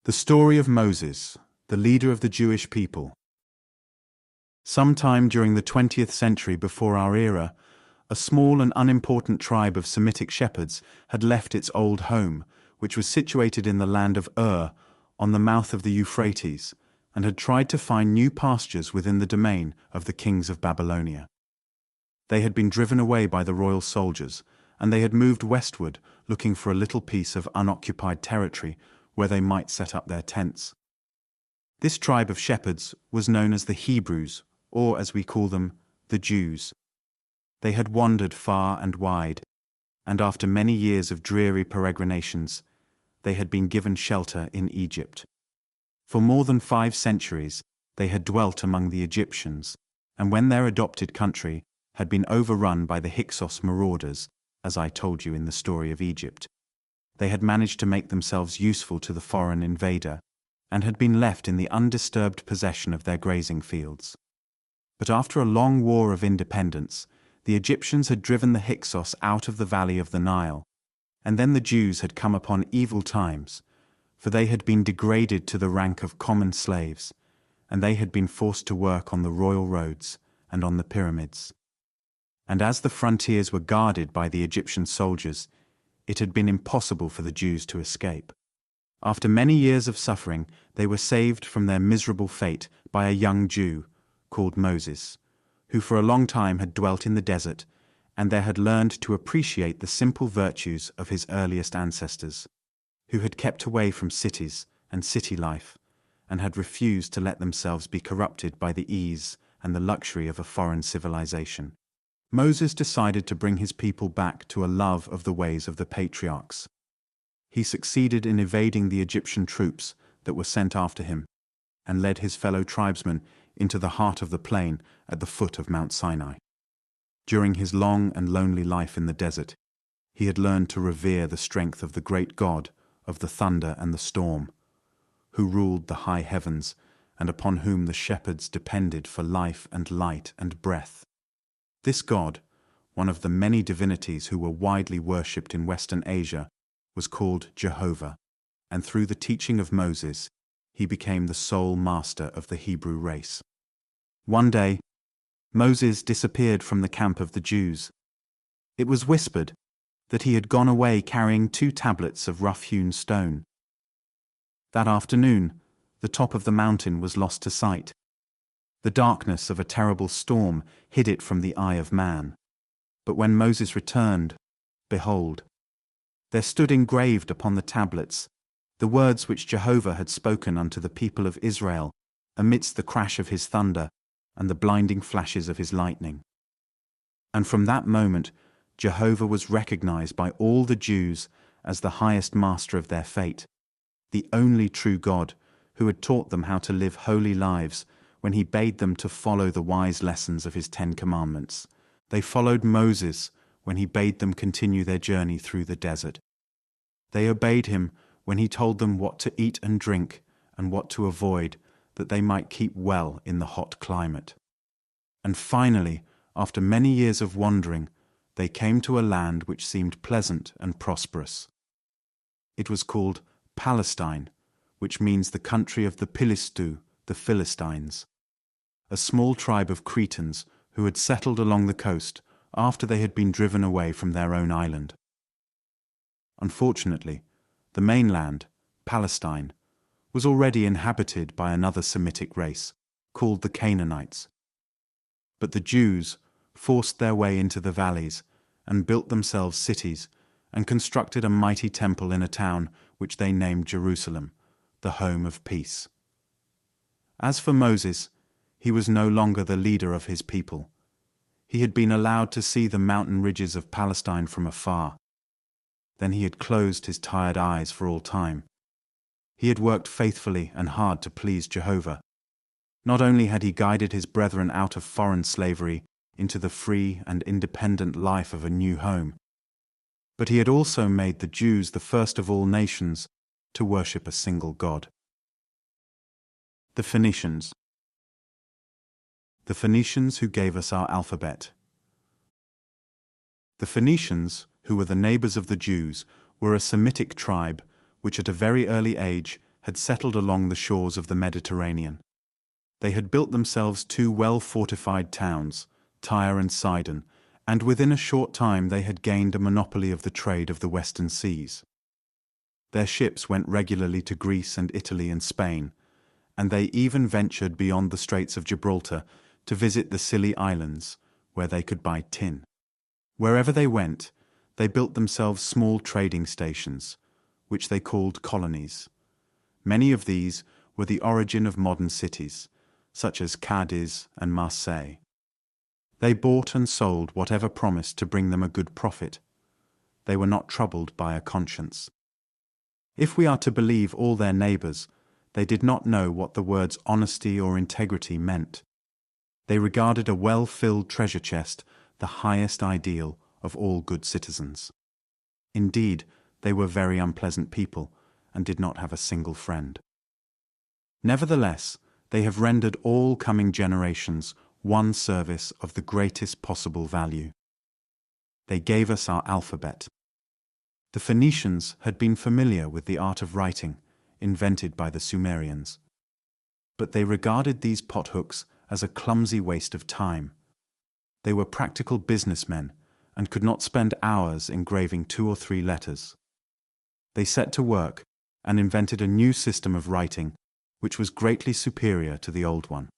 The story of Moses, the leader of the Jewish people. Sometime during the 20th century before our era, a small and unimportant tribe of Semitic shepherds had left its old home, which was situated in the land of on the mouth of the Euphrates, and had tried to find new pastures within the domain of the kings of Babylonia. They had been driven away by the royal soldiers, and they had moved westward, looking for a little piece of unoccupied territory where they might set up their tents. This tribe of shepherds was known as the Hebrews, or as we call them, the Jews. They had wandered far and wide, and after many years of dreary peregrinations, they had been given shelter in Egypt. For more than 5 centuries, they had dwelt among the Egyptians, and when their adopted country had been overrun by the Hyksos marauders, as I told you in the story of Egypt, they had managed to make themselves useful to the foreign invader, and had been left in the undisturbed possession of their grazing fields. But after a long war of independence, the Egyptians had driven the Hyksos out of the valley of the Nile, and then the Jews had come upon evil times, for they had been degraded to the rank of common slaves, and they had been forced to work on the royal roads and on the pyramids. And as the frontiers were guarded by the Egyptian soldiers, it had been impossible for the Jews to escape. After many years of suffering, they were saved from their miserable fate by a young Jew called Moses, who for a long time had dwelt in the desert, and there had learned to appreciate the simple virtues of his earliest ancestors, who had kept away from cities and city life, and had refused to let themselves be corrupted by the ease and the luxury of a foreign civilization. Moses decided to bring his people back to a love of the ways of the patriarchs. He succeeded in evading the Egyptian troops that were sent after him, and led his fellow tribesmen into the heart of the plain at the foot of Mount Sinai. During his long and lonely life in the desert, he had learned to revere the strength of the great God of the thunder and the storm, who ruled the high heavens and upon whom the shepherds depended for life and light and breath. This God, one of the many divinities who were widely worshipped in Western Asia, was called Jehovah, and through the teaching of Moses, he became the sole master of the Hebrew race. One day, Moses disappeared from the camp of the Jews. It was whispered that he had gone away carrying 2 tablets of rough-hewn stone. That afternoon, the top of the mountain was lost to sight. The darkness of a terrible storm hid it from the eye of man. But when Moses returned, behold, there stood engraved upon the tablets the words which Jehovah had spoken unto the people of Israel amidst the crash of his thunder and the blinding flashes of his lightning. And from that moment Jehovah was recognized by all the Jews as the highest master of their fate, the only true God who had taught them how to live holy lives when he bade them to follow the wise lessons of his 10 commandments. They followed Moses when he bade them continue their journey through the desert. They obeyed him when he told them what to eat and drink and what to avoid, that they might keep well in the hot climate. And finally, after many years of wandering, they came to a land which seemed pleasant and prosperous. It was called Palestine, which means the country of the Philistu, the Philistines, a small tribe of Cretans who had settled along the coast after they had been driven away from their own island. Unfortunately, the mainland, Palestine, was already inhabited by another Semitic race, called the Canaanites. But the Jews forced their way into the valleys and built themselves cities and constructed a mighty temple in a town which they named Jerusalem, the home of peace. As for Moses, he was no longer the leader of his people. He had been allowed to see the mountain ridges of Palestine from afar. Then he had closed his tired eyes for all time. He had worked faithfully and hard to please Jehovah. Not only had he guided his brethren out of foreign slavery into the free and independent life of a new home, but he had also made the Jews the first of all nations to worship a single God. The Phoenicians. The Phoenicians who gave us our alphabet. The Phoenicians, who were the neighbors of the Jews, were a Semitic tribe which at a very early age had settled along the shores of the Mediterranean. They had built themselves two well-fortified towns, Tyre and Sidon, and within a short time they had gained a monopoly of the trade of the western seas. Their ships went regularly to Greece and Italy and Spain, and they even ventured beyond the Straits of Gibraltar to visit the Scilly Islands, where they could buy tin. Wherever they went, they built themselves small trading stations, which they called colonies. Many of these were the origin of modern cities, such as Cadiz and Marseille. They bought and sold whatever promised to bring them a good profit. They were not troubled by a conscience. If we are to believe all their neighbors, they did not know what the words honesty or integrity meant. They regarded a well-filled treasure chest the highest ideal of all good citizens. Indeed, they were very unpleasant people and did not have a single friend. Nevertheless, they have rendered all coming generations one service of the greatest possible value. They gave us our alphabet. The Phoenicians had been familiar with the art of writing, invented by the Sumerians. But they regarded these pothooks as a clumsy waste of time. They were practical businessmen and could not spend hours engraving 2 or 3 letters. They set to work and invented a new system of writing which was greatly superior to the old one.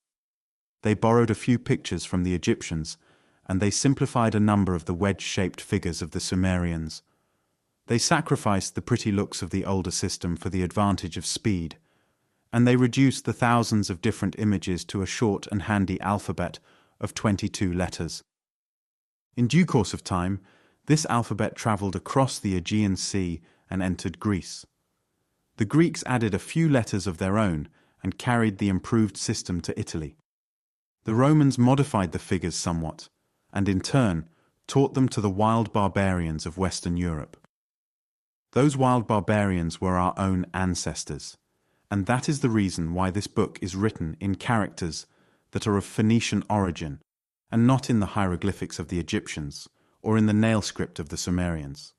They borrowed a few pictures from the Egyptians, and they simplified a number of the wedge-shaped figures of the Sumerians. They sacrificed the pretty looks of the older system for the advantage of speed, and they reduced the thousands of different images to a short and handy alphabet of 22 letters. In due course of time, this alphabet traveled across the Aegean Sea and entered Greece. The Greeks added a few letters of their own and carried the improved system to Italy. The Romans modified the figures somewhat, and in turn taught them to the wild barbarians of Western Europe. Those wild barbarians were our own ancestors, and that is the reason why this book is written in characters that are of Phoenician origin, and not in the hieroglyphics of the Egyptians or in the nail script of the Sumerians.